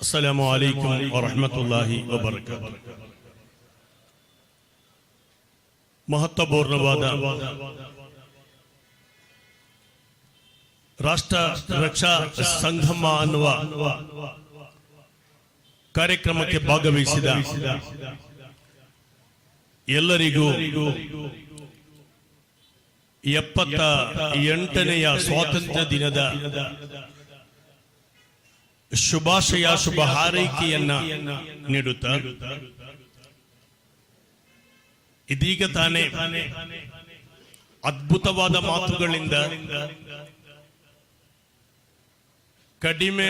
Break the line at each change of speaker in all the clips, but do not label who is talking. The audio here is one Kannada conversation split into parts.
ಅಸ್ಸಲಾಮು ಅಲೈಕುಂ ವರಹಮತುಲ್ಲಾಹಿ ವಬರಕಾತುಹು. ಮಹತ್ವಪೂರ್ಣವಾದ ರಾಷ್ಟ್ರ ರಕ್ಷಾ ಸಂಗಮ ಅನ್ನುವ ಕಾರ್ಯಕ್ರಮಕ್ಕೆ ಭಾಗವಹಿಸಿದ ಎಲ್ಲರಿಗೂ 78ನೆಯ ಸ್ವಾತಂತ್ರ್ಯ ದಿನದ ಶುಭಾಶಯ ಶುಭ ಹಾರೈಕೆಯನ್ನ ನೀಡುತ್ತಾ ಇದೀಗ ತಾನೇ ಅದ್ಭುತವಾದ ಮಾತುಗಳಿಂದ ಕಡಿಮೆ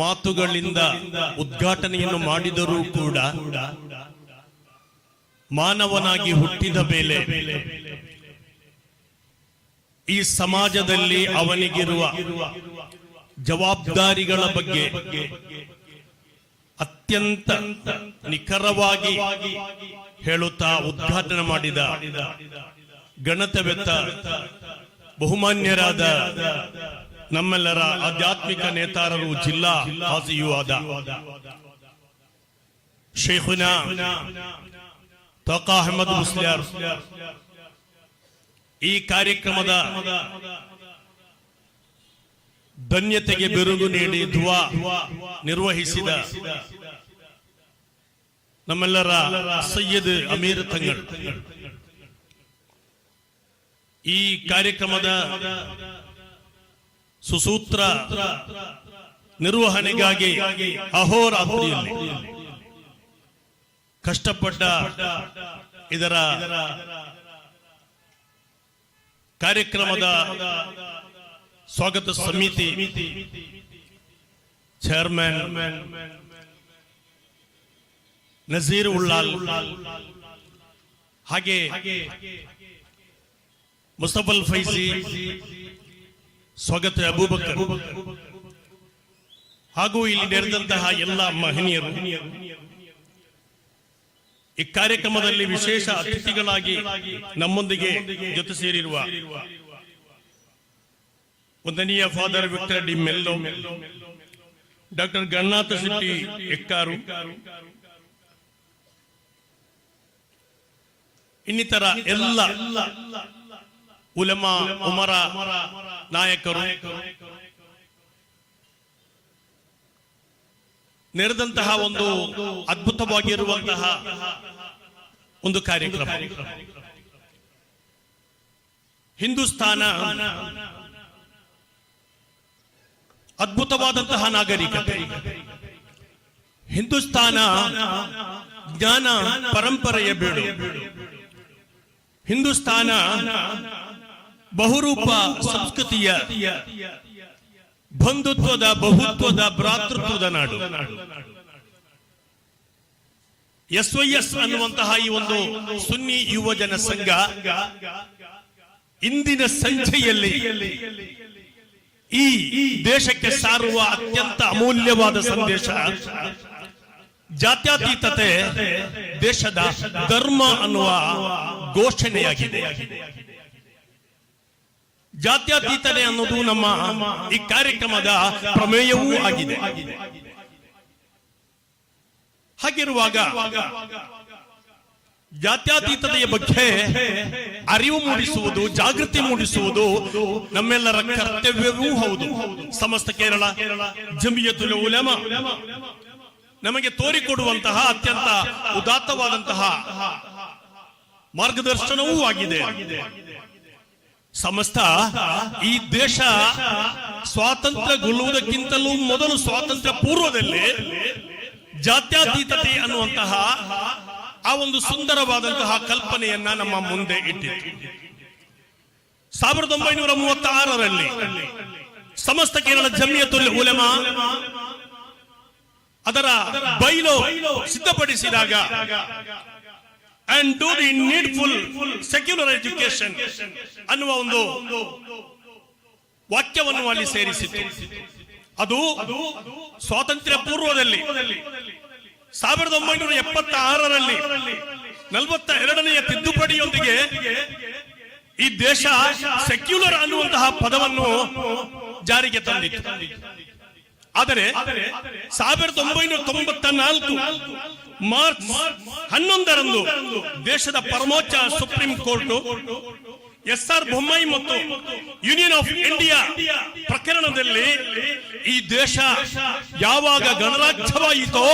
ಮಾತುಗಳಿಂದ ಉದ್ಘಾಟನೆಯನ್ನು ಮಾಡಿದರೂ ಕೂಡ ಮಾನವನಾಗಿ ಹುಟ್ಟಿದ ಮೇಲೆ ಈ ಸಮಾಜದಲ್ಲಿ ಅವನಿಗಿರುವ ಜವಾಬ್ದಾರಿಗಳ ಬಗ್ಗೆ ಅತ್ಯಂತ ನಿಖರವಾಗಿ ಹೇಳುತ್ತಾ ಉದ್ಘಾಟನೆ ಮಾಡಿದ ಗಣತವೆತ್ತ ಬಹುಮಾನ್ಯರಾದ ನಮ್ಮೆಲ್ಲರ ಆಧ್ಯಾತ್ಮಿಕ ನೇತಾರರು ಜಿಲ್ಲಾ ಹಾಜಿಯೂ ಆದ ಶೇಖುನಾ ತೋಕಾ ಅಹಮದ್ ಮುಸ್ಲಿಯಾರ್ ಈ ಕಾರ್ಯಕ್ರಮದ ಧನ್ಯತೆಗೆ ಬೆರುಗು ನೀಡಿ ದುವಾ ನಿರ್ವಹಿಸಿದ ನಮ್ಮೆಲ್ಲರ ಸಯ್ಯದ್ ಅಮೀರ್ ತಂಗಳ್, ಈ ಕಾರ್ಯಕ್ರಮದ ಸುಸೂತ್ರ ನಿರ್ವಹಣೆಗಾಗಿ ಅಹೋರಾತ್ರಿಯಲ್ಲಿ ಕಷ್ಟಪಟ್ಟ ಇದರ ಕಾರ್ಯಕ್ರಮದ ಸ್ವಾಗತ ಸಮಿತಿ ಚೇರ್ಮನ್ ನಜೀರ್ ಉಳ್ಳಾಲ್, ಹಾಗೆ ಮುಸ್ತಫಲ್ ಫೈಜಿ, ಸ್ವಾಗತ ಅಬೂಬಕರ್, ಹಾಗೂ ಇಲ್ಲಿ ನೆರೆದಂತಹ ಎಲ್ಲ ಮಹನೀಯರು, ಈ ಕಾರ್ಯಕ್ರಮದಲ್ಲಿ ವಿಶೇಷ ಅತಿಥಿಗಳಾಗಿ ನಮ್ಮೊಂದಿಗೆ ಜೊತೆ ಸೇರಿರುವ ವಂದನೀಯ father Victor D'Mello, doctor Gananatha Shetty Ekkaru, ಇನ್ನಿತರ ಎಲ್ಲ ಉಲಮಾ ಉಮರ ನಾಯಕರು, ನೆರೆದಂತಹ ಒಂದು ಅದ್ಭುತವಾಗಿರುವಂತಹ ಒಂದು ಕಾರ್ಯಕ್ರಮ. ಹಿಂದೂಸ್ತಾನ ಅದ್ಭುತವಾದಂತಹ ನಾಗರಿಕತೆ, ಹಿಂದೂಸ್ತಾನ ಜ್ಞಾನ ಪರಂಪರೆಯ ಬೀಡು, ಹಿಂದೂಸ್ತಾನ ಬಹುರೂಪ ಸಂಸ್ಕೃತಿಯ ಬಂಧುತ್ವದ ಬಹುತ್ವದ ಭ್ರಾತೃತ್ವದ ನಾಡು. SYS ಅನ್ನುವಂತಹ ಈ ಒಂದು ಸುನ್ನಿ ಯುವಜನ ಸಂಘ ಇಂದಿನ ಸಂಜೆಯಲ್ಲಿ ಈ ದೇಶಕ್ಕೆ ಸಾರುವ ಅತ್ಯಂತ ಅಮೂಲ್ಯವಾದ ಸಂದೇಶ ಜಾತ್ಯತೀತತೆ ದೇಶದ ಧರ್ಮ ಅನ್ನುವ ಘೋಷಣೆಯಾಗಿದೆ. ಜಾತ್ಯತೀತತೆ ಅನ್ನೋದು ನಮ್ಮ ಈ ಕಾರ್ಯಕ್ರಮದ ಪ್ರಮೇಯವೂ ಆಗಿದೆ. ಹಾಗಿರುವಾಗ ಜಾತ್ಯತೀತತೆಯ ಬಗ್ಗೆ ಅರಿವು ಮೂಡಿಸುವುದು, ಜಾಗೃತಿ ಮೂಡಿಸುವುದು ನಮ್ಮೆಲ್ಲರ ಕರ್ತವ್ಯವೂ ಹೌದು. ಸಮಸ್ತ ಕೇರಳ ಜಮಿಯತುಲ್ ಉಲಮಾ ನಮಗೆ ತೋರಿಕೊಡುವಂತಹ ಅತ್ಯಂತ ಉದಾತ್ತವಾದಂತಹ ಮಾರ್ಗದರ್ಶನವೂ ಆಗಿದೆ. ಸಮಸ್ತ ಈ ದೇಶ ಸ್ವಾತಂತ್ರ್ಯಗೊಳ್ಳುವುದಕ್ಕಿಂತಲೂ ಮೊದಲು ಸ್ವಾತಂತ್ರ್ಯ ಪೂರ್ವದಲ್ಲಿ ಜಾತ್ಯತೀತತೆ ಅನ್ನುವಂತಹ ಆ ಒಂದು ಸುಂದರವಾದಂತಹ ಕಲ್ಪನೆಯನ್ನ ನಮ್ಮ ಮುಂದೆ ಇಟ್ಟಿತ್ತು. 1936ರಲ್ಲಿ ಸಮಸ್ತ ಕೇರಳ ಜಮಿಯತುಲ್ ಉಲಮಾ ಅದರ ಬೈಲೋ ಸಿದ್ಧಪಡಿಸಿದಾಗ and do the needful secular education ಅನ್ನುವ ಒಂದು ವಾಕ್ಯವನ್ನು ಅಲ್ಲಿ ಸೇರಿಸಿತು. ಅದು ಸ್ವಾತಂತ್ರ್ಯ ಪೂರ್ವದಲ್ಲಿ 1976ರಲ್ಲಿ 42ನೆಯ ತಿದ್ದುಪಡಿಯೊಂದಿಗೆ ಈ ದೇಶ ಸೆಕ್ಯುಲರ್ ಅನ್ನುವಂತಹ ಪದವನ್ನು ಜಾರಿಗೆ ತಂದಿತು. ಆದರೆ 1994 ಮಾರ್ಚ್ 11ರಂದು ದೇಶದ ಪರಮೋಚ್ಚ ಸುಪ್ರೀಂ ಕೋರ್ಟ್ ಎಸ್.ಆರ್. ಬೊಮ್ಮಾಯಿ ಮತ್ತು ಯೂನಿಯನ್ ಆಫ್ ಇಂಡಿಯಾ ಪ್ರಕರಣದಲ್ಲಿ ಈ ದೇಶ ಯಾವಾಗ ಗಣರಾಜ್ಯವಾಯಿತೋ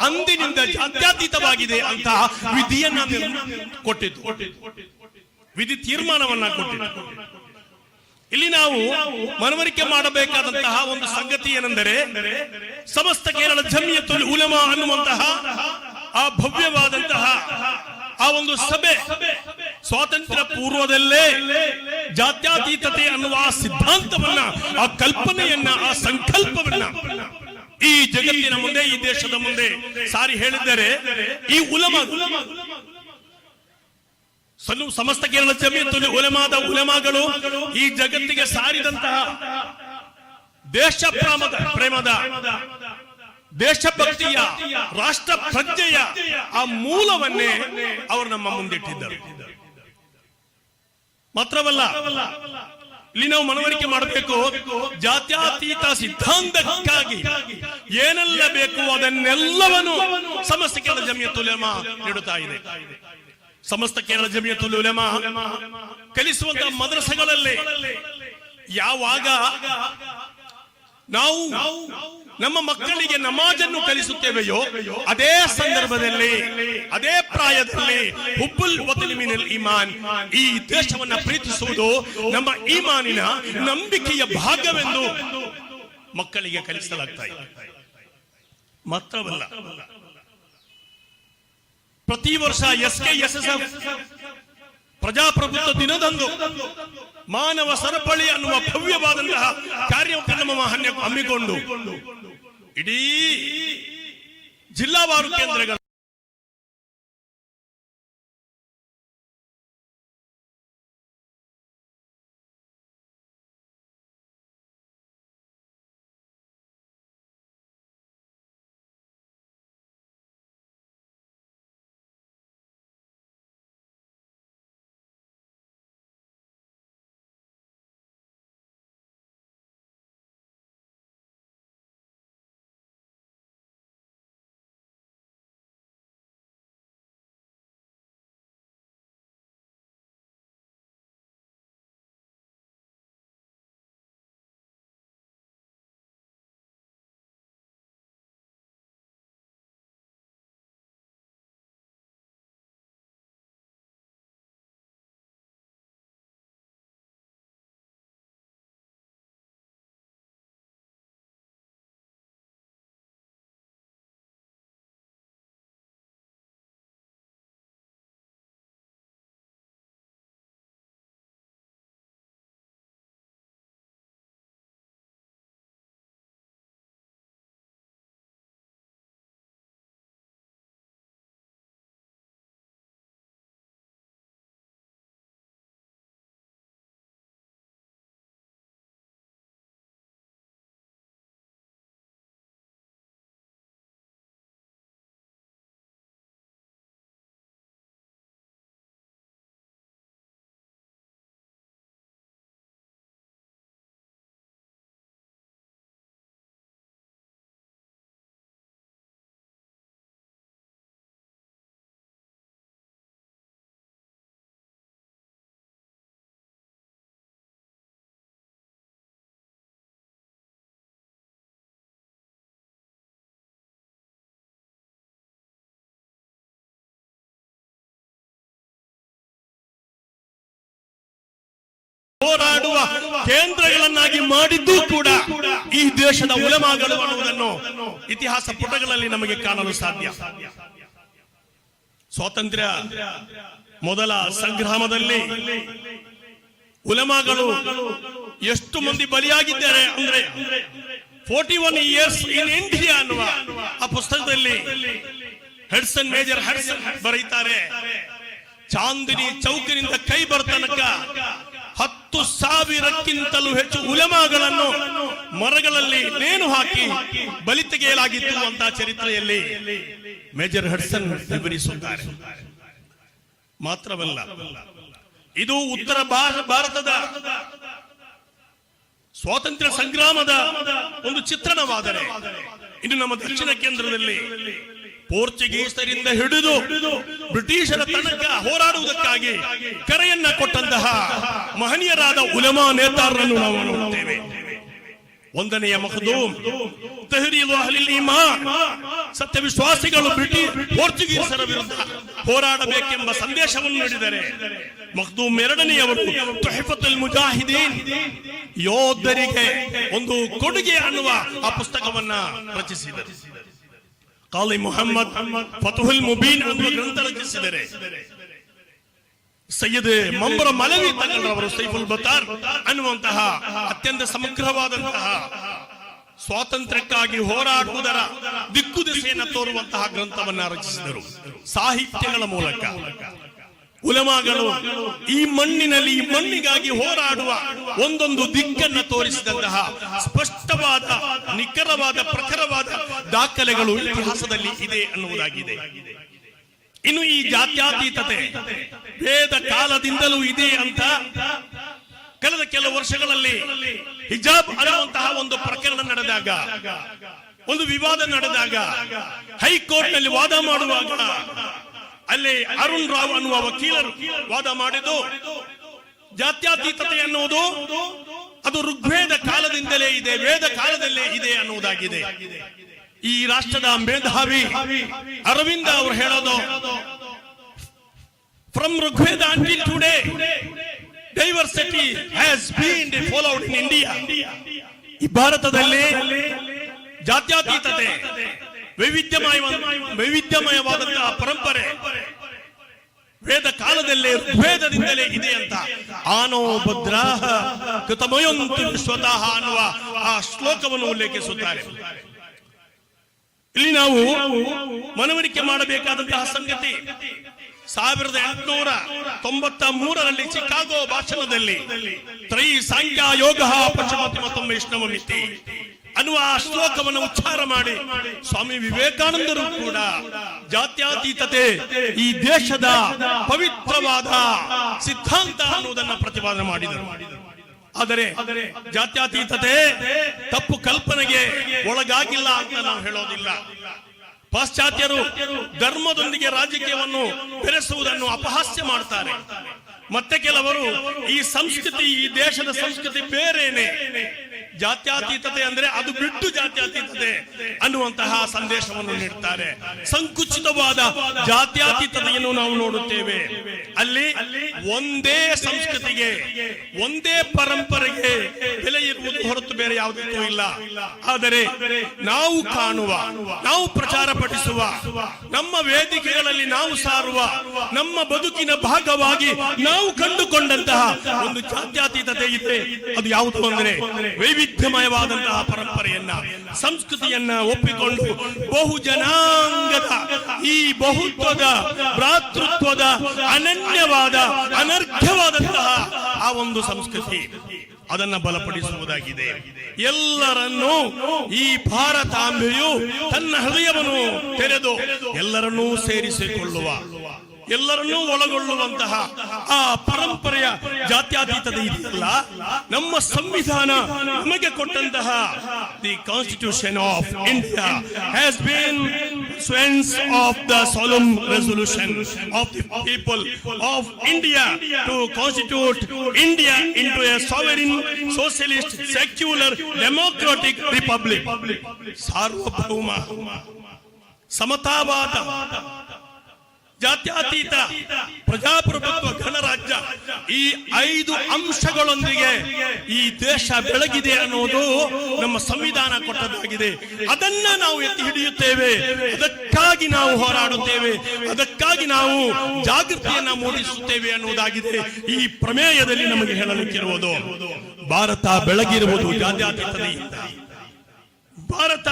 ಅಂದಿನಿಂದ ಜಾತ್ಯತೀತವಾಗಿದೆ ಅಂತ ವಿಧಿಯನ್ನ ಕೊಟ್ಟಿತ್ತು, ವಿಧಿ ತೀರ್ಮಾನವನ್ನ ಕೊಟ್ಟಿತ್ತು. ಇಲ್ಲಿ ನಾವು ಮನವರಿಕೆ ಮಾಡಬೇಕಾದಂತಹ ಒಂದು ಸಂಗತಿ ಏನೆಂದರೆ, ಸಮಸ್ತ ಕೇರಳ ಜಮಿಯತುಲ್ ಉಲಮಾ ಅನ್ನುವಂತಹ ಆ ಭವ್ಯವಾದಂತಹ ಆ ಒಂದು ಸಭೆ ಸ್ವಾತಂತ್ರ್ಯ ಪೂರ್ವದಲ್ಲೇ ಜಾತ್ಯತೀತತೆ ಅನ್ನುವ ಆ ಸಿದ್ಧಾಂತವನ್ನ, ಆ ಕಲ್ಪನೆಯನ್ನ, ಆ ಸಂಕಲ್ಪವನ್ನ ಈ ಜಗತ್ತಿನ ಮುಂದೆ, ಈ ದೇಶದ ಮುಂದೆ ಸಾರಿ ಹೇಳಿದ್ದಾರೆ. ಈ ಉಲಮಾ ಸಮಸ್ತ ಕೇರಳ ಜಮಿಯತುಲ್ ಉಲಮಾದ ಉಲಮಾಗಳು ಈ ಜಗತ್ತಿಗೆ ಸಾರಿದಂತಹ ದೇಶ ಪ್ರೇಮದ, ದೇಶಭಕ್ತಿಯ, ರಾಷ್ಟ್ರ ಪ್ರಜ್ಞೆಯ ಆ ಮೂಲವನ್ನೇ ಅವರು ನಮ್ಮ ಮುಂದಿಟ್ಟಿದ್ದರು. ಮಾತ್ರವಲ್ಲ, ಇಲ್ಲಿ ನಾವು ಮನವರಿಕೆ ಮಾಡಬೇಕು, ಜಾತ್ಯತೀತ ಸಿದ್ಧಾಂತಕ್ಕಾಗಿ ಏನೆಲ್ಲ ಬೇಕು ಅದನ್ನೆಲ್ಲವನ್ನು ಸಮಸ್ತ ಕೇರಳ ಜಮಿಯತುಲ್ ಉಲಮಾ ನೀಡುತ್ತಾ ಇದೆ. ಸಮಸ್ತ ಕೇರಳ ಜಮಿಯತುಲ್ ಉಲಮಾ ಕಲಿಸುವಂತಹ ಮದ್ರಸೆಗಳಲ್ಲಿ ಯಾವಾಗ ನಾವು ನಮ್ಮ ಮಕ್ಕಳಿಗೆ ನಮಾಜನ್ನು ಕಲಿಸುತ್ತೇವೆಯೋ ಅದೇ ಸಂದರ್ಭದಲ್ಲಿ, ಅದೇ ಪ್ರಾಯದಲ್ಲಿ ಹುಬ್ಬುಲ್ ವತನಿ ಮಿನಲ್ ಈಮಾನ್, ಈ ದೇಶವನ್ನ ಪ್ರೀತಿಸುವುದು ನಮ್ಮ ಈಮಾನಿನ ನಂಬಿಕೆಯ ಭಾಗವೆಂದು ಮಕ್ಕಳಿಗೆ ಕಲಿಸಲಾಗ್ತಾ ಇದೆ. ಮಾತ್ರವಲ್ಲ, ಪ್ರತಿ ವರ್ಷ SKSSF ಪ್ರಜಾಪ್ರಭುತ್ವ ದಿನದಂದು ಮಾನವ ಸರಪಳಿ ಅನ್ನುವ ಭವ್ಯವಾದಂತಹ ಕಾರ್ಯಕ್ರಮ ಹಮ್ಮಿಕೊಂಡು ಇಡೀ ಜಿಲ್ಲಾವಾರು ಕೇಂದ್ರಗಳು ಹೋರಾಡುವ ಕೇಂದ್ರಗಳನ್ನಾಗಿ ಮಾಡಿದ್ದು ಕೂಡ ಈ ದೇಶದ ಉಲಮಾಗಳು ಅನ್ನುವುದನ್ನು ಇತಿಹಾಸ ಪುಟಗಳಲ್ಲಿ ನಮಗೆ ಕಾಣಲು ಸಾಧ್ಯ. ಸ್ವಾತಂತ್ರ್ಯ ಮೊದಲ ಸಂಗ್ರಾಮದಲ್ಲಿ ಉಲಮಾಗಳು ಎಷ್ಟು ಮಂದಿ ಬಲಿಯಾಗಿದ್ದಾರೆ ಅಂದ್ರೆ 41 years in India ಅನ್ನುವ ಆ ಪುಸ್ತಕದಲ್ಲಿ ಹೆಡ್ಸನ್, ಮೇಜರ್ ಹೆಡ್ಸನ್ ಬರೀತಾರೆ, ಚಾಂದಿನಿ ಚೌಕಿನಿಂದ ಕೈಬರ್ ತನಕ 10,000ಕ್ಕಿಂತಲೂ ಹೆಚ್ಚು ಉಲಮಾಗಳನ್ನು ಮರಗಳಲ್ಲಿ ನೇಣು ಹಾಕಿ ಬಲಿ ತೆಗೆಯಲಾಗಿತ್ತು ಅಂತ ಚರಿತ್ರೆಯಲ್ಲಿ ಮೇಜರ್ ಹೆಡ್ಸನ್ ವಿವರಿಸುತ್ತಾರೆ. ಮಾತ್ರವಲ್ಲ, ಇದು ಉತ್ತರ ಭಾರತದ ಸ್ವಾತಂತ್ರ್ಯ ಸಂಗ್ರಾಮದ ಒಂದು ಚಿತ್ರಣವಾದರೆ, ಇನ್ನು ನಮ್ಮ ದಕ್ಷಿಣ ಕೇಂದ್ರದಲ್ಲಿ ಪೋರ್ಚುಗೀಸರಿಂದ ಹಿಡಿದು ಬ್ರಿಟಿಷರ ತನಕ ಹೋರಾಡುವುದಕ್ಕಾಗಿ ಕರೆಯನ್ನ ಕೊಟ್ಟಂತಹ ಮಹನೀಯರಾದ ಉಲಮಾ ನೇತಾರರನ್ನು ನಾವು ನೋಡುತ್ತೇವೆ. ಒಂದನೆಯ ಮಖದೂಮ್ ತಹರೀರ್ ಅಹ್ಲಿಲ್ ಈಮಾನ್, ಸತ್ಯ ವಿಶ್ವಾಸಿಗಳು ಪೋರ್ಚುಗೀಸರ ವಿರುದ್ಧ ಹೋರಾಡಬೇಕೆಂಬ ಸಂದೇಶವನ್ನು ನೀಡಿದರೆ, ಮಖದೂಮ್ ಎರಡನೆಯವರು ತುಹಫತುಲ್ ಮುಜಾಹಿದೀನ್, ಯೋಧರಿಗೆ ಒಂದು ಕೊಡುಗೆ ಅನ್ನುವ ಆ ಪುಸ್ತಕವನ್ನ ರಚಿಸಿದರು. ಕಾಲಿ ಮುಹಮ್ಮದ್ ಫತಹುಲ್ ಮುಬೀನ್ ಅನ್ನುವ ಗ್ರಂಥ ರಚಿಸಿದರೆ, ಸಯ್ಯದ್ ಮಂಬರ ಮಲವಿ ತಗಳರವರು ಸೈಫುಲ್ ಬತಾರ್ ಅನ್ನುವಂತಹ ಅತ್ಯಂತ ಸಮಗ್ರವಾದಂತಹ ಸ್ವಾತಂತ್ರ್ಯಕ್ಕಾಗಿ ಹೋರಾಡುವುದರ ದಿಕ್ಕು ದಿಸೆಯನ್ನು ತೋರುವಂತಹ ಗ್ರಂಥವನ್ನ ರಚಿಸಿದರು. ಸಾಹಿತ್ಯಗಳ ಮೂಲಕ ಉಲಮಾಗಳು ಈ ಮಣ್ಣಿನಲ್ಲಿ ಈ ಮಣ್ಣಿಗಾಗಿ ಹೋರಾಡುವ ಒಂದೊಂದು ದಿಕ್ಕನ್ನು ತೋರಿಸಿದಂತಹ ಸ್ಪಷ್ಟವಾದ, ನಿಖರವಾದ, ಪ್ರಖರವಾದ ದಾಖಲೆಗಳು ಇತಿಹಾಸದಲ್ಲಿ ಇದೆ ಅನ್ನುವುದಾಗಿದೆ. ಇನ್ನು ಈ ಜಾತ್ಯಾತೀತತೆ ವೇದ ಕಾಲದಿಂದಲೂ ಇದೆ ಅಂತ ಕಳೆದ ಕೆಲವು ವರ್ಷಗಳಲ್ಲಿ ಹಿಜಾಬ್ ಅನ್ನುವಂತಹ ಒಂದು ಪ್ರಕರಣ ನಡೆದಾಗ, ಒಂದು ವಿವಾದ ನಡೆದಾಗ, ಹೈಕೋರ್ಟ್ ನಲ್ಲಿ ವಾದ ಮಾಡುವಾಗ ಅಲ್ಲಿ ಅರುಣ್ ರಾವ್ ಅನ್ನುವ ವಕೀಲರು ವಾದ ಮಾಡಿದ್ದು, ಜಾತ್ಯಾತೀತತೆ ಅನ್ನುವುದು ಅದು ಋಗ್ವೇದ ಕಾಲದಿಂದಲೇ ಇದೆ, ವೇದ ಕಾಲದಲ್ಲೇ ಇದೆ ಅನ್ನುವುದಾಗಿದೆ. ಈ ರಾಷ್ಟ್ರದ ಮೇಧಾವಿ ಅರವಿಂದ ಅವರು ಹೇಳೋದು, from Rigveda until today diversity has been followed in India. ಈ ಭಾರತದಲ್ಲಿ ಜಾತ್ಯಾತೀತತೆ ವೈವಿಧ್ಯಮಯವಾದಂತಹ ಪರಂಪರೆ ವೇದ ಕಾಲದಲ್ಲೇ ಋಗ್ವೇದದಿಂದಲೇ ಇದೆ ಅಂತ ಆನೋ ಭದ್ರಾಹ ಕೃತಮಯಂತು ಸ್ವತಃ ಅನ್ನುವ ಆ ಶ್ಲೋಕವನ್ನು ಉಲ್ಲೇಖಿಸುತ್ತಾರೆ. ಇಲ್ಲಿ ನಾವು ಮನವರಿಕೆ ಮಾಡಬೇಕಾದಂತಹ ಸಂಗತಿ, 1893ರಲ್ಲಿ ಚಿಕಾಗೋ ಭಾಷಣದಲ್ಲಿ ತ್ರೈ ಸಾಂಖ್ಯ ಯೋಗ ಪಶ್ಚಿಮತಿ ಮತ್ತು ವೈಷ್ಣವಮಿತಿ ಅನ್ನುವ ಆ ಶ್ಲೋಕವನ್ನು ಉಚ್ಚಾರ ಮಾಡಿ ಸ್ವಾಮಿ ವಿವೇಕಾನಂದರು ಕೂಡ ಜಾತ್ಯಾತೀತತೆ ಈ ದೇಶದ ಪವಿತ್ರವಾದ ಸಿದ್ಧಾಂತ ಅನ್ನುವುದನ್ನು ಪ್ರತಿಪಾದನೆ ಮಾಡಿದರು. ಆದರೆ ಜಾತ್ಯಾತೀತತೆ ತಪ್ಪು ಕಲ್ಪನೆಗೆ ಒಳಗಾಗಿಲ್ಲ ಅಂತ ನಾವು ಹೇಳೋದಿಲ್ಲ. ಪಾಶ್ಚಾತ್ಯರು ಧರ್ಮದೊಂದಿಗೆ ರಾಜಕೀಯವನ್ನು ಬೆರೆಸುವುದನ್ನು ಅಪಹಾಸ್ಯ ಮಾಡ್ತಾರೆ. ಮತ್ತೆ ಕೆಲವರು ಈ ಸಂಸ್ಕೃತಿ, ಈ ದೇಶದ ಸಂಸ್ಕೃತಿ ಬೇರೆನೆ, ಜಾತ್ಯಾತೀತತೆ ಅಂದ್ರೆ ಅದು ಬಿಟ್ಟು ಜಾತ್ಯಾತೀತತೆ ಅನ್ನುವಂತಹ ಸಂದೇಶವನ್ನು ನೀಡುತ್ತಾರೆ. ಸಂಕುಚಿತವಾದ ಜಾತ್ಯಾತೀತತೆಯನ್ನು ನಾವು ನೋಡುತ್ತೇವೆ. ಅಲ್ಲಿ ಒಂದೇ ಸಂಸ್ಕೃತಿಗೆ, ಒಂದೇ ಪರಂಪರೆಗೆ ಬೆಲೆ ಇರುವುದು ಹೊರತು ಬೇರೆ ಯಾವುದಕ್ಕೂ ಇಲ್ಲ. ಆದರೆ ನಾವು ಕಾಣುವ, ನಾವು ಪ್ರಚಾರ ಪಡಿಸುವ, ನಮ್ಮ ವೇದಿಕೆಗಳಲ್ಲಿ ನಾವು ಸಾರುವ, ನಮ್ಮ ಬದುಕಿನ ಭಾಗವಾಗಿ ನಾವು ಕಂಡುಕೊಂಡಂತಹ ಒಂದು ಜಾತ್ಯಾತೀತತೆ ಇದೆ. ಅದು ಯಾವುದು ಅಂದ್ರೆ ವೈವಿಧ್ಯಮಯವಾದಂತಹ ಪರಂಪರೆಯನ್ನ, ಸಂಸ್ಕೃತಿಯನ್ನ ಒಪ್ಪಿಕೊಂಡು ಬಹುಜನಾಂಗದ ಈ ಬಹುತ್ವದ, ಭ್ರಾತೃತ್ವದ, ಅನನ್ಯವಾದ, ಅನರ್ಘ್ಯವಾದಂತಹ ಆ ಒಂದು ಸಂಸ್ಕೃತಿ, ಅದನ್ನ ಬಲಪಡಿಸುವುದಾಗಿದೆ. ಎಲ್ಲರನ್ನೂ ಈ ಭಾರತಾಂಬೆಯು ತನ್ನ ಹೃದಯವನ್ನು ತೆರೆದು ಎಲ್ಲರನ್ನೂ ಸೇರಿಸಿಕೊಳ್ಳುವ, ಎಲ್ಲರನ್ನೂ ಒಳಗೊಳ್ಳುವಂತಹ ಆ ಪರಂಪರೆಯ ಜಾತ್ಯಾತೀತತೆ ಇದೆಯಲ್ಲ, ನಮ್ಮ ಸಂವಿಧಾನ ನಮಗೆ ಕೊಟ್ಟಂತಹ the constitution of India has been pursuance of the solemn resolution of the people of India to constitute India into a sovereign, socialist, secular, democratic republic. ಸಾರ್ವಭೌಮ, ಸಮತಾವಾದ, ಜಾತ್ಯಾತೀತ, ಪ್ರಜಾಪ್ರಭುತ್ವ, ಗಣರಾಜ್ಯ, ಈ 5 ಅಂಶಗಳೊಂದಿಗೆ ಈ ದೇಶ ಬೆಳಗಿದೆ ಅನ್ನೋದು ನಮ್ಮ ಸಂವಿಧಾನ ಕೊಟ್ಟದಾಗಿದೆ. ಅದನ್ನ ನಾವು ಎತ್ತಿ ಹಿಡಿಯುತ್ತೇವೆ, ಅದಕ್ಕಾಗಿ ನಾವು ಹೋರಾಡುತ್ತೇವೆ, ಅದಕ್ಕಾಗಿ ನಾವು ಜಾಗೃತಿಯನ್ನ ಮೂಡಿಸುತ್ತೇವೆ ಅನ್ನುವುದಾಗಿದೆ ಈ ಪ್ರಮೇಯದಲ್ಲಿ ನಮಗೆ ಹೇಳಲಿಕ್ಕಿರುವುದು. ಭಾರತ ಬೆಳಗಿರುವುದು ಜಾತ್ಯಾತೀತತೆಯಿಂದ. ಭಾರತ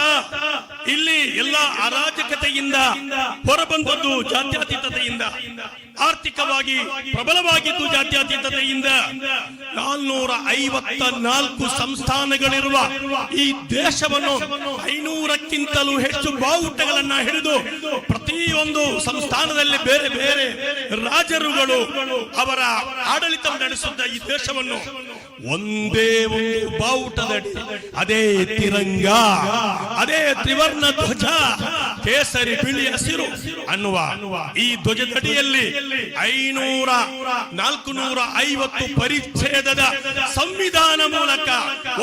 ಇಲ್ಲಿ ಎಲ್ಲ ಅರಾಜಕತೆಯಿಂದ ಹೊರಬಂದದ್ದು ಜಾತ್ಯಾತೀತತೆಯಿಂದ, ಆರ್ಥಿಕವಾಗಿ ಪ್ರಬಲವಾಗಿದ್ದು ಜಾತ್ಯಾತೀತತೆಯಿಂದ. 454 ಸಂಸ್ಥಾನಗಳಿರುವ ಈ ದೇಶವನ್ನು 500ಕ್ಕಿಂತಲೂ ಹೆಚ್ಚು ಬಾವುಟಗಳನ್ನ ಹಿಡಿದು ಪ್ರತಿಯೊಂದು ಸಂಸ್ಥಾನದಲ್ಲಿ ಬೇರೆ ಬೇರೆ ರಾಜರುಗಳು ಅವರ ಆಡಳಿತ ನಡೆಸುತ್ತ ಈ ದೇಶವನ್ನು ಒಂದೇ ಒಂದು ಬಾವುಟದಡಿ, ಅದೇ ತಿರಂಗ, ಅದೇ ತ್ರಿವರ್ಣ ಧ್ವಜ, ಕೇಸರಿ ಬಿಳಿ ಹಸಿರು ಅನ್ನುವ ಈ ಧ್ವಜದಡಿಯಲ್ಲಿ 450 ಪರಿಚ್ಛೇದದ ಸಂವಿಧಾನ ಮೂಲಕ,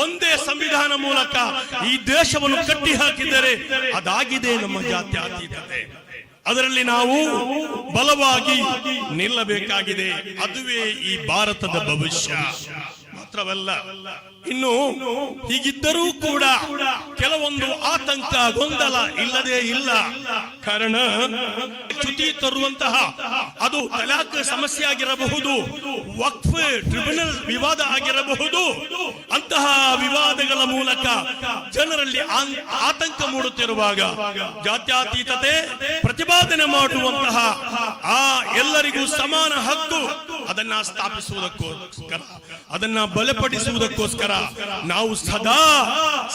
ಒಂದೇ ಸಂವಿಧಾನ ಮೂಲಕ ಈ ದೇಶವನ್ನು ಕಟ್ಟಿ ಹಾಕಿದರೆ ಅದಾಗಿದೆ ನಮ್ಮ ಜಾತ್ಯತೀತತೆ. ಅದರಲ್ಲಿ ನಾವು ಬಲವಾಗಿ ನಿಲ್ಲಬೇಕಾಗಿದೆ. ಅದುವೇ ಈ ಭಾರತದ ಭವಿಷ್ಯ. ಮಾತ್ರವಲ್ಲ, ಇನ್ನು ಹೀಗಿದ್ದರೂ ಕೂಡ ಕೆಲವೊಂದು ಆತಂಕ, ಗೊಂದಲ ಇಲ್ಲದೆ ಇಲ್ಲ. ಕಾರಣ ಚ್ಯುತಿ ತರುವಂತಹ ಅದು ತಲಾಖ್ ಸಮಸ್ಯೆ ಆಗಿರಬಹುದು, ವಕ್ಫ್ ಟ್ರಿಬ್ಯುನಲ್ ವಿವಾದ ಆಗಿರಬಹುದು. ಅಂತಹ ವಿವಾದಗಳ ಮೂಲಕ ಜನರಲ್ಲಿ ಆತಂಕ ಮೂಡುತ್ತಿರುವಾಗ ಜಾತ್ಯತೀತತೆ ಪ್ರತಿಪಾದನೆ ಮಾಡುವಂತಹ ಆ ಎಲ್ಲರಿಗೂ ಸಮಾನ ಹಕ್ಕು ಅದನ್ನ ಸ್ಥಾಪಿಸುವುದಕ್ಕೋಸ್ಕರ, ಅದನ್ನ ಬಲಪಡಿಸುವುದಕ್ಕೋಸ್ಕರ ನಾವು ಸದಾ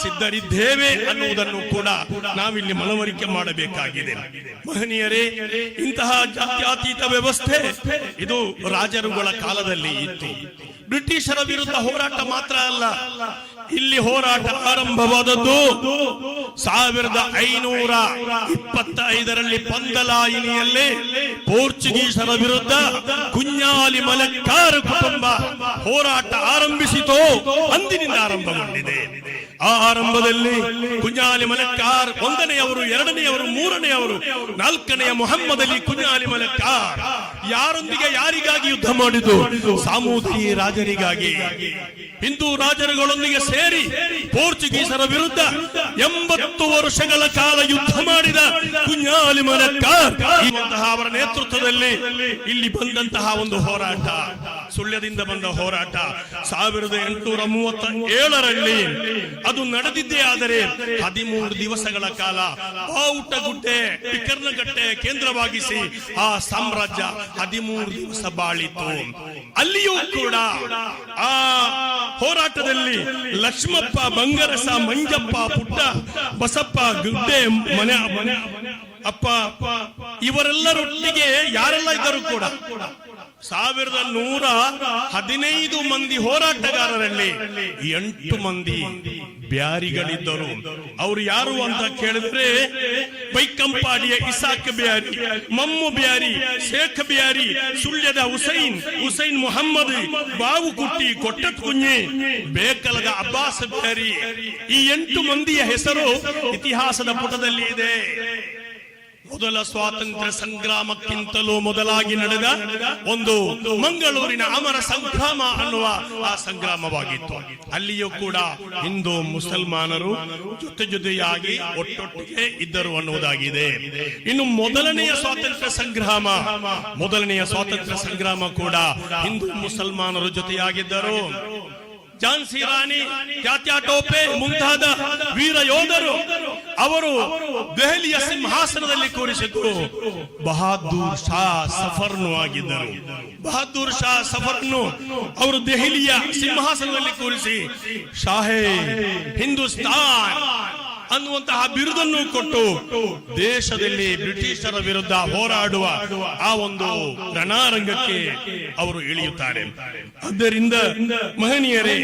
ಸಿದ್ಧರಿದ್ದೇವೆ ಅನ್ನುವುದನ್ನು ಕೂಡ ನಾವಿಲ್ಲಿ ಮನವರಿಕೆ ಮಾಡಬೇಕಾಗಿದೆ. ಮಹನೀಯರೇ, ಇಂತಹ ಜಾತ್ಯತೀತ ವ್ಯವಸ್ಥೆ ಇದು ರಾಜರುಗಳ ಕಾಲದಲ್ಲಿ ಇತ್ತು. ಬ್ರಿಟಿಷರ ವಿರುದ್ಧ ಹೋರಾಟ ಮಾತ್ರ ಅಲ್ಲ, ಇಲ್ಲಿ ಹೋರಾಟ ಆರಂಭವಾದದ್ದು 1525ರಲ್ಲಿ ಪಂದಲಾಯಿನಿಯಲ್ಲಿ ಪೋರ್ಚುಗೀಸರ ವಿರುದ್ಧ ಕುഞ്ഞാಲಿ ಮಲಕ್ಕಾರ್ ಕುಟುಂಬ ಹೋರಾಟ ಆರಂಭಿಸಿತು. ಅಂದಿನಿಂದ ಆರಂಭಗೊಂಡಿದೆ. ಆ ಆರಂಭದಲ್ಲಿ ಕುഞ്ഞാಲಿ ಮಲಕ್ಕಾರ್ 1ನೇಯವರು, 2ನೇಯವರು, 3ನೇಯವರು, 4ನೇಯ ಮೊಹಮ್ಮದ್ ಅಲಿ ಕುഞ്ഞാಲಿ ಮಲಕ್ಕಾರ್ ಯಾರೊಂದಿಗೆ ಯಾರಿಗಾಗಿ ಯುದ್ಧ ಮಾಡಿದ್ದು? ಸಾಮೂತಿ ರಾಜರಿಗಾಗಿ. ಹಿಂದೂ ರಾಜರುಗಳೊಂದಿಗೆ ಸೇರಿ ಪೋರ್ಚುಗೀಸರ ವಿರುದ್ಧ 80 ವರ್ಷಗಳ ಕಾಲ ಯುದ್ಧ ಮಾಡಿದ ಕುഞ്ഞാಲಿ ಮಲಕ್ಕಾರ್ ಅವರ ನೇತೃತ್ವದಲ್ಲಿ ಇಲ್ಲಿ ಬಂದಂತಹ ಒಂದು ಹೋರಾಟ, ಸುಳ್ಯದಿಂದ ಬಂದ ಹೋರಾಟ 1837ರಲ್ಲಿ ಅದು ನಡೆದಿದ್ದೇ ಆದರೆ 13 ದಿವಸಗಳ ಕಾಲ ಬಾವುಟಗುಡ್ಡೆ, ಪಿಕರ್ನಗಟ್ಟೆ ಕೇಂದ್ರವಾಗಿಸಿ ಆ ಸಾಮ್ರಾಜ್ಯ 13 ದಿವಸ ಬಾಳಿತು. ಅಲ್ಲಿಯೂ ಕೂಡ ಆ ಹೋರಾಟದಲ್ಲಿ ಲಕ್ಷ್ಮಪ್ಪ, ಬಂಗರಸ, ಮಂಜಪ್ಪ, ಪುಟ್ಟ, ಬಸಪ್ಪ, ಗುಡ್ಡೆ, ಮನೆ ಅಪ್ಪ ಇವರೆಲ್ಲರೊಟ್ಟಿಗೆ ಯಾರೆಲ್ಲ ಇದ್ದರೂ ಕೂಡ 1115 ಮಂದಿ ಹೋರಾಟಗಾರರಲ್ಲಿ 8 ಮಂದಿ ಬ್ಯಾರಿಗಳಿದ್ದರು. ಅವರು ಯಾರು ಅಂತ ಕೇಳಿದ್ರೆ ಬೈಕಂಪಾಡಿಯ ಇಸಾಕ್ ಬ್ಯಾರಿ, ಮಮ್ಮು ಬ್ಯಾರಿ, ಶೇಖ್ ಬ್ಯಾರಿ, ಸುಳ್ಯದ ಹುಸೈನ್ ಮೊಹಮ್ಮದ್, ಬಾವುಕುಟ್ಟಿ, ಕೊಟ್ಟತ್ ಕುഞ്ഞಿ, ಬೇಕಲದ ಅಬ್ಬಾಸ್ ಬ್ಯಾರಿ. ಈ 8 ಮಂದಿಯ ಹೆಸರು ಇತಿಹಾಸದ ಪುಟದಲ್ಲಿ ಇದೆ. ಮೊದಲ ಸ್ವಾತಂತ್ರ್ಯ ಸಂಗ್ರಾಮಕ್ಕಿಂತಲೂ ಮೊದಲಾಗಿ ನಡೆದ ಒಂದು ಮಂಗಳೂರಿನ ಅಮರ ಸಂಗ್ರಾಮ ಅನ್ನುವ ಆ ಸಂಗ್ರಾಮವಾಗಿತ್ತು. ಅಲ್ಲಿಯೂ ಕೂಡ ಹಿಂದೂ ಮುಸಲ್ಮಾನರು ಜೊತೆಯಾಗಿ ಒಟ್ಟೊಟ್ಟಿಗೆ ಇದ್ದರು ಅನ್ನುವುದಾಗಿದೆ. ಇನ್ನು ಮೊದಲನೆಯ ಸ್ವಾತಂತ್ರ್ಯ ಸಂಗ್ರಾಮ ಕೂಡ ಹಿಂದೂ ಮುಸಲ್ಮಾನರು ಜೊತೆಯಾಗಿದ್ದರು. ಝಾನ್ಸಿ ರಾಣಿ, ತಾತ್ಯಾ ಟೋಪೆ ಮುಂತಾದ ವೀರ ಯೋಧರು ಅವರು ದೆಹಲಿಯ ಸಿಂಹಾಸನದಲ್ಲಿ ಕೂರಿಸಿದ್ದು ಬಹದ್ದೂರ್ ಶಾ ಸಫರ್ನು ಆಗಿದ್ದರು. ಬಹದ್ದೂರ್ ಶಾ ಸಫರ್ನು ಅವರು ದೆಹಲಿಯ ಸಿಂಹಾಸನದಲ್ಲಿ ಕೂರಿಸಿ ಶಾಹೇ ಹಿಂದೂಸ್ತಾನ್ ಅನ್ನುವಂತಹ ಬಿರುದನ್ನು ಕೊಟ್ಟು ದೇಶದಲ್ಲಿ ಬ್ರಿಟಿಷರ ವಿರುದ್ಧ ಹೋರಾಡುವ ಆ ಒಂದು ರಣರಂಗಕ್ಕೆ ಅವರು ಇಳಿಯುತ್ತಾರೆ. ಆದ್ದರಿಂದ ಮಹನೀಯರೇ,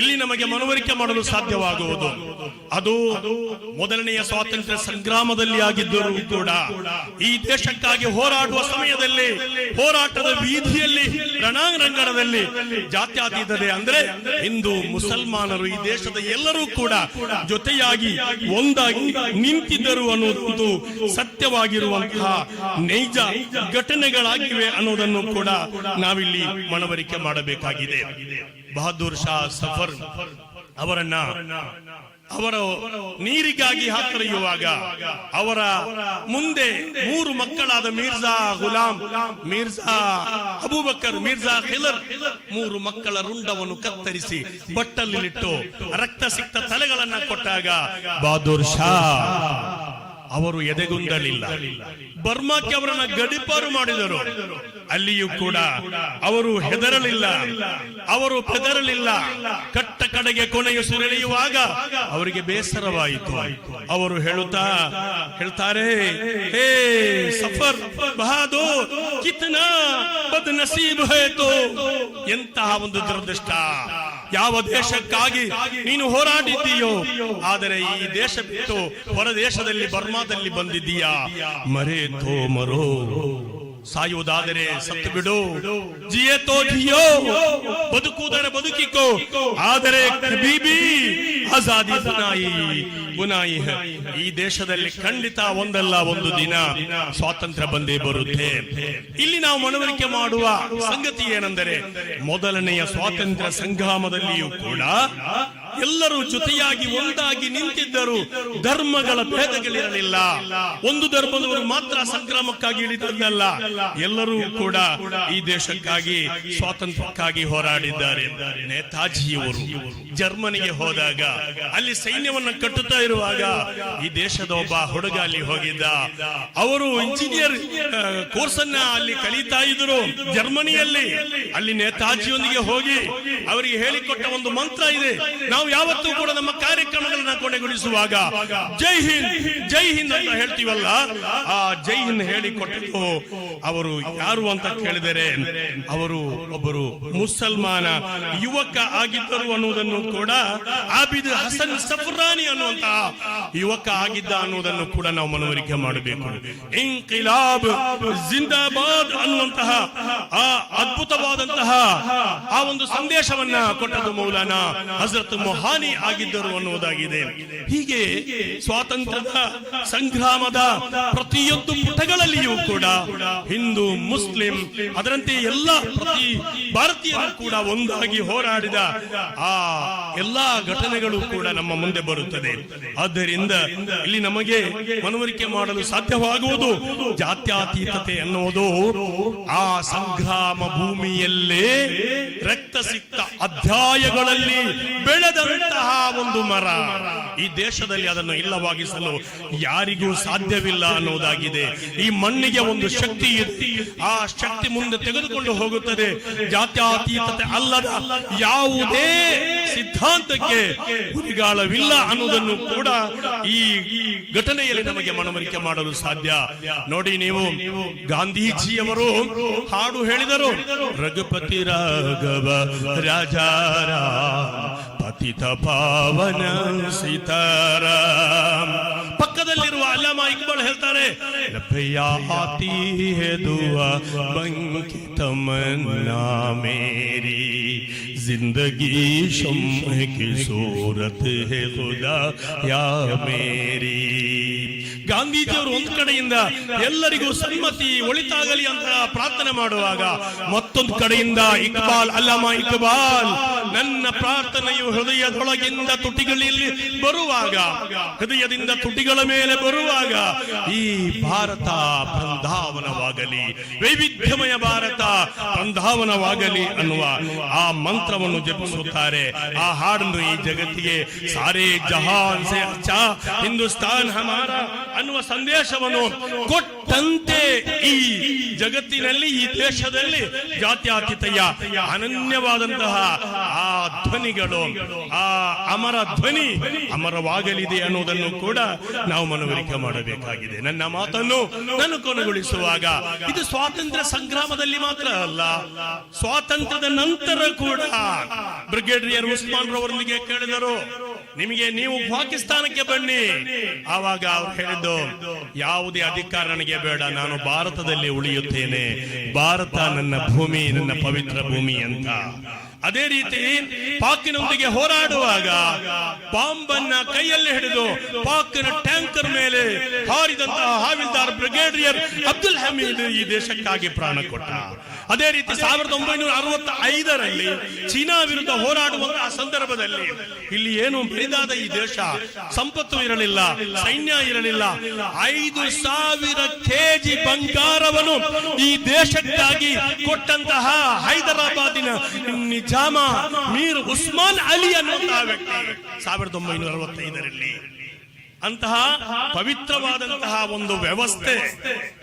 ಇಲ್ಲಿ ನಮಗೆ ಮನವರಿಕೆ ಮಾಡಲು ಸಾಧ್ಯವಾಗುವುದು ಅದು ಮೊದಲನೆಯ ಸ್ವಾತಂತ್ರ್ಯ ಸಂಗ್ರಾಮದಲ್ಲಿ ಆಗಿದ್ದರೂ ಕೂಡ ಈ ದೇಶಕ್ಕಾಗಿ ಹೋರಾಡುವ ಸಮಯದಲ್ಲಿ, ಹೋರಾಟದ ವೀದಿಯಲ್ಲಿ, ರಣರಂಗಣದಲ್ಲಿ ಜಾತ್ಯತೀತತೆ ಅಂದ್ರೆ ಹಿಂದೂ ಮುಸಲ್ಮಾನರು ಈ ದೇಶದ ಎಲ್ಲರೂ ಕೂಡ ಜೊತೆಯಾಗಿ ಒಂದಾಗಿ ನಿಂತಿದ್ದರು ಅನ್ನುವುದು ಸತ್ಯವಾಗಿರುವಂತಹ ನೈಜ ಘಟನೆಗಳಾಗಿವೆ ಅನ್ನೋದನ್ನು ಕೂಡ ನಾವಿಲ್ಲಿ ಮನವರಿಕೆ ಮಾಡಬೇಕಾಗಿದೆ. ಬಹದ್ದೂರ್ ಶಾ ಸಫರ್ ಅವರ ನೀರಿಗಾಗಿ ಹಾತೊರೆಯುವಾಗ ಅವರ ಮುಂದೆ 3 ಮಕ್ಕಳಾದ ಮಿರ್ಜಾ ಗುಲಾಂ, ಮಿರ್ಜಾ ಅಬೂಬಕರ್, ಮಿರ್ಜಾ ಖಿಲರ್ 3 ಮಕ್ಕಳ ರುಂಡವನ್ನು ಕತ್ತರಿಸಿ ಬಟ್ಟಲಿಟ್ಟು ರಕ್ತ ಸಿಕ್ತ ತಲೆಗಳನ್ನ ಕೊಟ್ಟಾಗ ಬಹದ್ದೂರ್ ಶಾ ಅವರು ಎದೆಗುಂದಲಿಲ್ಲ. ಬರ್ಮಾಕ್ಕೆ ಅವರನ್ನ ಗಡಿಪಾರು ಮಾಡಿದರು. ಅಲ್ಲಿಯೂ ಕೂಡ ಅವರು ಹೆದರಲಿಲ್ಲ, ಅವರು ಬೆದರಲಿಲ್ಲ. ಕಟ್ಟ ಕಡೆಗೆ ಕೊನೆಯು ಸುರಿಯುವಾಗ ಅವರಿಗೆ ಬೇಸರವಾಯಿತು. ಅವರು ಹೇಳ್ತಾರೆ, ಹೇ ಸಫರ್ ಬಹಾದೂರ್, ಕಿತ್ನಾ ಬದ್ನಸೀಬ್ ಹೈ ತೋ, ಎಂತಹ ಒಂದು ದುರದೃಷ್ಟ, ಯಾವ ದೇಶಕ್ಕಾಗಿ ನೀನು ಹೋರಾಡಿದ್ದೀಯೋ, ಆದರೆ ಈ ದೇಶ ಬಿಟ್ಟು ಹೊರ ದೇಶದಲ್ಲಿ ಬರ್ಮಾದಲ್ಲಿ ಬಂದಿದ್ದೀಯಾ, ಮರೆತೋ ಮರೋ, ಸಾಯುವುದಾದರೆ ಸತ್ತು ಬಿಡು, ಜಿಯೇತೋ ಜಿಯೋ, ಬದುಕುವುದರ ಬದುಕಿಕೋ, ಆದರೆ ಕಬೀಬಿ ಆಜಾದಿ ಬುನಾಯಿ ಹೈ. ಈ ದೇಶದಲ್ಲಿ ಖಂಡಿತ ಒಂದಲ್ಲ ಒಂದು ದಿನ ಸ್ವಾತಂತ್ರ್ಯ ಬಂದೇ ಬರುತ್ತೆ. ಇಲ್ಲಿ ನಾವು ಮನವರಿಕೆ ಮಾಡುವ ಸಂಗತಿ ಏನೆಂದರೆ, ಮೊದಲನೆಯ ಸ್ವಾತಂತ್ರ್ಯ ಸಂಗ್ರಾಮದಲ್ಲಿಯೂ ಕೂಡ ಎಲ್ಲರೂ ಜೊತೆಯಾಗಿ ಒಂದಾಗಿ ನಿಂತಿದ್ದರು. ಧರ್ಮಗಳ ಭೇದಗಳಿರಲಿಲ್ಲ. ಒಂದು ಧರ್ಮದವರು ಮಾತ್ರ ಸಂಗ್ರಾಮಕ್ಕಾಗಿ ಇಳಿದದ್ದಲ್ಲ, ಎಲ್ಲರೂ ಕೂಡ ಈ ದೇಶಕ್ಕಾಗಿ ಸ್ವಾತಂತ್ರ್ಯಕ್ಕಾಗಿ ಹೋರಾಡಿದ್ದಾರೆ. ನೇತಾಜಿಯವರು ಜರ್ಮನಿಗೆ ಹೋದಾಗ ಅಲ್ಲಿ ಸೈನ್ಯವನ್ನು ಕಟ್ಟುತ್ತಾ ಇರುವಾಗ ಈ ದೇಶದ ಒಬ್ಬ ಹುಡುಗ ಅಲ್ಲಿ ಹೋಗಿದ್ದ. ಅವರು ಇಂಜಿನಿಯರ್ ಕೋರ್ಸ್ ಅನ್ನ ಅಲ್ಲಿ ಕಲಿತಾ ಇದ್ರು ಜರ್ಮನಿಯಲ್ಲಿ. ಅಲ್ಲಿ ನೇತಾಜಿಯೊಂದಿಗೆ ಹೋಗಿ ಅವರಿಗೆ ಹೇಳಿಕೊಟ್ಟ ಒಂದು ಮಂತ್ರ ಇದೆ. ನಾವು ಯಾವತ್ತೂ ಕೂಡ ನಮ್ಮ ಕಾರ್ಯಕ್ರಮಗಳನ್ನ ಕೊನೆಗೊಳಿಸುವಾಗ ಜೈ ಹಿಂದ್ ಜೈ ಹಿಂದ್ ಅಂತ ಹೇಳ್ತೀವಲ್ಲ, ಆ ಜೈ ಹಿಂದ್ ಹೇಳಿಕೊಟ್ಟರು ಅವರು ಯಾರು ಅಂತ ಕೇಳಿದರೆ, ಅವರು ಒಬ್ಬರು ಮುಸಲ್ಮಾನ ಯುವಕ ಆಗಿದ್ದರು ಅನ್ನುವುದನ್ನು ಕೂಡ, ಆಬಿದ್ ಹಸನ್ ಸಫ್ರಾನಿ ಅನ್ನುವಂತಹ ಯುವಕ ಆಗಿದ್ದ ಅನ್ನುವುದನ್ನು ಕೂಡ ನಾವು ಮನವರಿಕೆ ಮಾಡಬೇಕು. ಇನ್ಕಿಲಾಬ್ ಜಿಂದಾಬಾದ್ ಅನ್ನುವಂತಹ ಆ ಅದ್ಭುತವಾದಂತಹ ಆ ಒಂದು ಸಂದೇಶವನ್ನ ಕೊಟ್ಟದ್ದು ಮೌಲಾನಾ ಹಜರತ್ ಮೊಹಾನಿ ಆಗಿದ್ದರು ಅನ್ನುವುದಾಗಿದೆ. ಹೀಗೆ ಸ್ವಾತಂತ್ರ್ಯದ ಸಂಗ್ರಾಮದ ಪ್ರತಿಯೊಂದು ಪುಟಗಳಲ್ಲಿಯೂ ಕೂಡ ಹಿಂದೂ ಮುಸ್ಲಿಂ ಅದರಂತೆ ಎಲ್ಲ ಪ್ರತಿ ಭಾರತೀಯರು ಕೂಡ ಒಂದಾಗಿ ಹೋರಾಡಿದ ಆ ಎಲ್ಲಾ ಘಟನೆಗಳು ಕೂಡ ನಮ್ಮ ಮುಂದೆ ಬರುತ್ತದೆ. ಆದ್ದರಿಂದ ಇಲ್ಲಿ ನಮಗೆ ಮನವರಿಕೆ ಮಾಡಲು ಸಾಧ್ಯವಾಗುವುದು ಜಾತ್ಯತೀತತೆ ಎನ್ನುವುದು ಆ ಸಂಗ್ರಾಮ ಭೂಮಿಯಲ್ಲೇ ರಕ್ತಸಿಕ್ತ ಅಧ್ಯಾಯಗಳಲ್ಲಿ ಬೆಳೆದಂತಹ ಒಂದು ಮರ. ಈ ದೇಶದಲ್ಲಿ ಅದನ್ನು ಇಲ್ಲವಾಗಿಸಲು ಯಾರಿಗೂ ಸಾಧ್ಯವಿಲ್ಲ ಅನ್ನುವುದಾಗಿದೆ. ಈ ಮಣ್ಣಿಗೆ ಒಂದು ಶಕ್ತಿ ಇದೆ, ಆ ಶಕ್ತಿ ಮುಂದೆ ತೆಗೆದುಕೊಂಡು ಹೋಗುತ್ತದೆ. ಜಾತ್ಯತೀತತೆ ಅಲ್ಲದ ಯಾವುದೇ ಸಿದ್ಧಾಂತಕ್ಕೆ ಗುರಿಗಾಳವಿಲ್ಲ ಅನ್ನುವುದನ್ನು ಕೂಡ ಈ ಘಟನೆಯಲ್ಲಿ ನಮಗೆ ಮನವರಿಕೆ ಮಾಡಲು ಸಾಧ್ಯ. ನೋಡಿ, ನೀವು ಗಾಂಧೀಜಿಯವರು ಹಾಡು ಹೇಳಿದರು, ರಘುಪತಿ ರಾಘವ ರಾಜಾರಾಮ್ ಪತಿತ ಪಾವನ ಸೀತಾರಾಮ್. ಪಕ್ಕದಲ್ಲಿರುವ ಅಲ್ಲಾಮಾ ಇಕ್ಬಾಲ್ ಹೇಳ್ತಾರೆ, ರಬ್ಬಯ್ಯ ಆತಿ ಹೈ ದುಆ ಬಂಕಿ ತಮನ್ನಾ ಮೇರಿ जिंदगी शम्ह की सूरत है खुदा या मेरी. ಗಾಂಧೀಜಿಯವರು ಒಂದು ಕಡೆಯಿಂದ ಎಲ್ಲರಿಗೂ ಸನ್ಮತಿ ಒಳಿತಾಗಲಿ ಅಂತ ಪ್ರಾರ್ಥನೆ ಮಾಡುವಾಗ, ಮತ್ತೊಂದು ಕಡೆಯಿಂದ ಇಕ್ಬಾಲ್ ಅಲ್ಲಾಮಾ ಇಕ್ಬಾಲ್ ನನ್ನ ಪ್ರಾರ್ಥನೆಯು ಹೃದಯದೊಳಗಿಂದ ತುಟಿಗಳಲ್ಲಿ ಬರುವಾಗ, ಹೃದಯದಿಂದ ತುಟಿಗಳ ಮೇಲೆ ಬರುವಾಗ ಈ ಭಾರತ ಬೃಂದಾವನವಾಗಲಿ, ವೈವಿಧ್ಯಮಯ ಭಾರತ ಬೃಂದಾವನವಾಗಲಿ ಅನ್ನುವ ಆ ಮಂತ್ರವನ್ನು ಜಪಿಸುತ್ತಾರೆ. ಆ ಹಾಡನ್ನು ಈ ಜಗತ್ತಿಗೆ ಸಾರೇ ಜಹಾನ್ ಸೆ ಅಚ್ಚಾ ಹಿಂದೂಸ್ತಾನ್ ಹಮಾರಾ ಅನ್ನುವ ಸಂದೇಶವನ್ನು ಕೊಟ್ಟಂತೆ ಈ ಜಗತ್ತಿನಲ್ಲಿ, ಈ ದೇಶದಲ್ಲಿ ಜಾತ್ಯತೀತತೆಯ ಅನನ್ಯವಾದಂತಹ ಆ ಧ್ವನಿಗಳು, ಆ ಅಮರ ಧ್ವನಿ ಅಮರವಾಗಲಿದೆ ಅನ್ನುವುದನ್ನು ಕೂಡ ನಾವು ಮನವರಿಕೆ ಮಾಡಬೇಕಾಗಿದೆ. ನನ್ನ ಮಾತನ್ನು ನಾನು ಕೊನೆಗೊಳಿಸುವಾಗ, ಇದು ಸ್ವಾತಂತ್ರ್ಯ ಸಂಗ್ರಾಮದಲ್ಲಿ ಮಾತ್ರ ಅಲ್ಲ, ಸ್ವಾತಂತ್ರ್ಯದ ನಂತರ ಕೂಡ ಬ್ರಿಗೇಡಿಯರ್ ಉಸ್ಮಾನ್ ರವರೊಂದಿಗೆ ಕೇಳಿದರು, ನಿಮಗೆ ನೀವು ಪಾಕಿಸ್ತಾನಕ್ಕೆ ಬನ್ನಿ. ಆವಾಗ ಅವ್ರು ಹೇಳಿದ್ದು, ಯಾವುದೇ ಅಧಿಕಾರ ನನಗೆ ಬೇಡ, ನಾನು ಭಾರತದಲ್ಲಿ ಉಳಿಯುತ್ತೇನೆ, ಭಾರತ ನನ್ನ ಭೂಮಿ, ನನ್ನ ಪವಿತ್ರ ಭೂಮಿ ಅಂತ. ಅದೇ ರೀತಿ ಪಾಕಿನೊಂದಿಗೆ ಹೋರಾಡುವಾಗ ಬಾಂಬನ್ನ ಕೈಯಲ್ಲಿ ಹಿಡಿದು ಪಾಕಿನ ಟ್ಯಾಂಕರ್ ಮೇಲೆ ಹಾರಿದಂತಹ ಹಾವಿಲ್ದಾರ್ ಬ್ರಿಗೇಡಿಯರ್ ಅಬ್ದುಲ್ ಹಮೀದ್ ಈ ದೇಶಕ್ಕಾಗಿ ಪ್ರಾಣ ಕೊಟ್ಟ. ಅದೇ ರೀತಿ 1965ರಲ್ಲಿ ಚೀನಾ ವಿರುದ್ಧ ಹೋರಾಡುವಂತಹ ಸಂದರ್ಭದಲ್ಲಿ ಇಲ್ಲಿ ಏನು ಬೆಳೆದಾದ ಈ ದೇಶ, ಸಂಪತ್ತು ಇರಲಿಲ್ಲ, ಸೈನ್ಯ ಇರಲಿಲ್ಲ, 5,000 ಕೆಜಿ ಬಂಗಾರವನ್ನು ಈ ದೇಶಕ್ಕಾಗಿ ಕೊಟ್ಟಂತಹ ಹೈದರಾಬಾದಿನ ನಿಜಾಮ ಮೀರ್ ಉಸ್ಮಾನ್ ಅಲಿ ಅನ್ನುವಂತಹ ವ್ಯಕ್ತಿ 1965ರಲ್ಲಿ ಅಂತಹ ಪವಿತ್ರವಾದಂತಹ ಒಂದು ವ್ಯವಸ್ಥೆ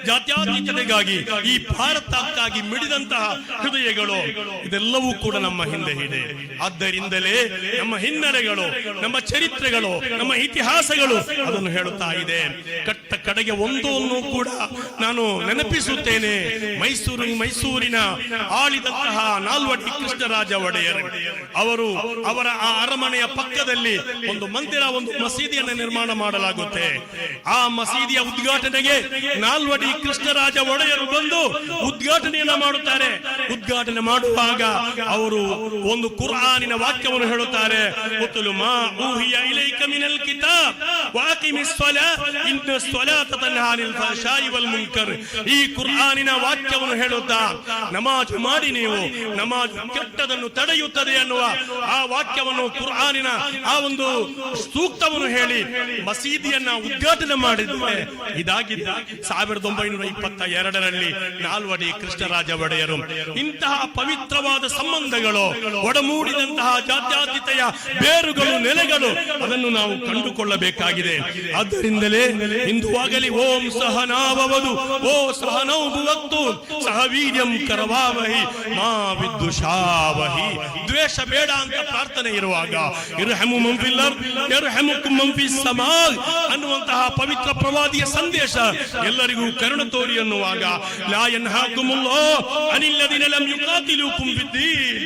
ಜಾತ್ಯತೀತತೆಗಾಗಿ ಈ ಭಾರತಕ್ಕಾಗಿ ಮಿಡಿದಂತಹ ಹೃದಯಗಳು ಇದೆಲ್ಲವೂ ಕೂಡ ನಮ್ಮ ಹಿಂದೆ ಇದೆ. ಆದ್ದರಿಂದಲೇ ನಮ್ಮ ಹಿನ್ನೆಲೆಗಳು, ನಮ್ಮ ಚರಿತ್ರೆಗಳು, ನಮ್ಮ ಇತಿಹಾಸಗಳು ಅದನ್ನು ಹೇಳುತ್ತಾ ಇದೆ. ಕಡೆಗೆ ಒಂದನ್ನು ಕೂಡ ನಾನು ನೆನಪಿಸುತ್ತೇನೆ. ಮೈಸೂರಿನ ಆಳಿದಂತಹ ನಾಲ್ವಡಿ ಕೃಷ್ಣರಾಜ ಒಡೆಯರ್ ಅವರ ಆ ಅರಮನೆಯ ಪಕ್ಕದಲ್ಲಿ ಒಂದು ಮಂದಿರ, ಒಂದು ಮಸೀದಿಯನ್ನು ನಿರ್ಮಾಣ ಮಾಡಲಾಗುತ್ತೆ. ಆ ಮಸೀದಿಯ ಉದ್ಘಾಟನೆಗೆ ನಾಲ್ವಡಿ ಕೃಷ್ಣರಾಜ ಒಡೆಯರು ಬಂದು ಉದ್ಘಾಟನೆಯನ್ನ ಮಾಡುತ್ತಾರೆ. ಉದ್ಘಾಟನೆ ಮಾಡುವಾಗ ಅವರು ಒಂದು ಕುರ್ಆನಿನ ವಾಕ್ಯವನ್ನು ಹೇಳುತ್ತಾರೆ. ಉತ್ಲು ಮಾ ಊಹಿಯ ಇಲೈಕ ಮಿನಲ್ ಕಿತಾಬ್ ವಾಕಿಮಿಸ್ ಸಲಾತ್ ಇನ್ನ ಸಲಾತ ತನ್ಹಾ ಅನಿಲ್ ಫಹಶಾಯಿ ವಲ್ ಮುನ್ಕರ್. ಈ ಕುರ್ಆನಿನ ವಾಕ್ಯವನ್ನು ಹೇಳುತ್ತಾ ನಮಾಜ್ ಮಾಡಿ, ನೀವು ನಮಾಜ್ ಕೆಟ್ಟದನ್ನು ತಡೆಯುತ್ತದೆ ಅನ್ನುವ ಆ ವಾಕ್ಯವನ್ನು, ಕುರ್ಆನಿನ ಆ ಒಂದು ಸೂಕ್ತವನ್ನು ಹೇಳಿ ಮಸೀದಿಯನ್ನ ಉದ್ಘಾಟನೆ ಮಾಡಿದ್ದಾರೆ. ಇದಾಗಿದ್ದ 1922ರಲ್ಲಿ ನಾಲ್ವಡಿ ಕೃಷ್ಣರಾಜ ಒಡೆಯರು. ಇಂತಹ ಪವಿತ್ರವಾದ ಸಂಬಂಧಗಳು, ಒಡಮೂಡಿದಂತಹ ಜಾತ್ಯತೀತತೆಯ ಬೇರುಗಳು, ನೆಲೆಗಳು, ಅದನ್ನು ನಾವು ಕಂಡುಕೊಳ್ಳಬೇಕಾಗಿದೆ. ಆದ್ದರಿಂದಲೇ ಇಂದುವಾಗಲಿ ಓಂ ಸಹನಾವವದು ಓ ಸಹನೌ ಭುವಕ್ತು ಸಹ ವೀರ್ಯಂ ಕರವಾವಹಿ ಮಾ ವಿದ್ದುಷಾವಹಿ. ದ್ವೇಷ ಬೇಡ ಅಂತ ಪ್ರಾರ್ಥನೆ ಇರುವಾಗ ಇರ್ಹಮು ಮನ್ ಫಿಲ್ ಅರ್ದ್ ಯರ್ಹಮುಕುಂ ಮನ್ ಫಿಸ್ ಸಮಾ ಅನ್ನುವಂತಹ ಪವಿತ್ರ ಪ್ರವಾದಿಯ ಸಂದೇಶ ಎಲ್ಲರಿಗೂ ಕರುಣೆ ತೋರಿ ಅನ್ನುವಾಗ ಲಾ ಯನ್ಹಾಕುಮುಲ್ಲಾಹ್ ಅನಿಲ್ಲದಿನ ಲಂ ಯುಕಾತಿಲುಕುಂ ಫಿದ್ದೀನ್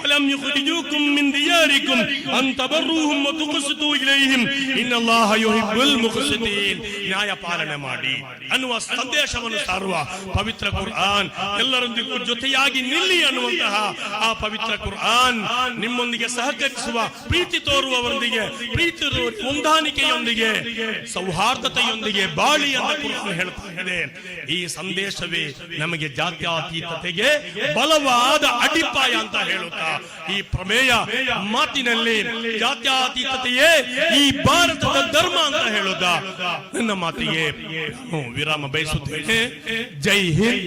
ವಲಂ ಯುಖ್ರಿಜುಕುಂ ಮಿನ್ ದಿಯಾರಿಕುಂ ಅನ್ ತಬರ್ರುಹುಂ ವ ತುಕ್ಸಿತು ಇಲೈಹಿಂ ಇನ್ನಲ್ಲಾಹ ಯುಹಿಬ್ಬುಲ್ ಮುಖ್ಸಿತೀನ್. ನ್ಯಾಯ ಪಾಲನೆ ಮಾಡಿ ಅನ್ನುವ ಸಂದೇಶವನ್ನು ಸಾರುವ ಪವಿತ್ರ ಕುರ್ಆನ್, ಎಲ್ಲರೊಂದಿಗೂ ಜೊತೆಯಾಗಿ ನಿಲ್ಲಿ ಅನ್ನುವಂತಹ ಆ ಪವಿತ್ರ ಕುರ್ಆನ್, ನಿಮ್ಮೊಂದಿಗೆ ಸಹಕರಿಸುವ, ಪ್ರೀತಿ ತೋರುವವರೊಂದಿಗೆ ಪ್ರೀತಿ, ಹೊಂದಾಣಿಕೆಯೊಂದಿಗೆ, ಸೌಹಾರ್ದತೆಯೊಂದಿಗೆ ಬಾಳಿ ಅಂತ ಕುರ್ಆನ್ ಹೇಳ್ತಾ ಇದೆ. ಈ ಸಂದೇಶವೇ ನಮಗೆ ಜಾತ್ಯತೀತತೆಗೆ ಬಲವಾದ ಅಡಿಪಾಯ ಅಂತ ಹೇಳುತ್ತಾ ಈ ಪ್ರಮೇಯ ಮಾತಿನಲ್ಲಿ ಜಾತ್ಯತೀತತೆಯೇ ಈ ಭಾರತದ ಧರ್ಮ ಅಂತ ಹೇಳುತ್ತಾ ನನ್ನ ಮಾತಿಗೆ ವಿರಾಮ ಬಯಸುತ್ತೇನೆ. ಜೈ ಹಿಂದ್,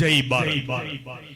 ಜೈ ಭಾರತ್.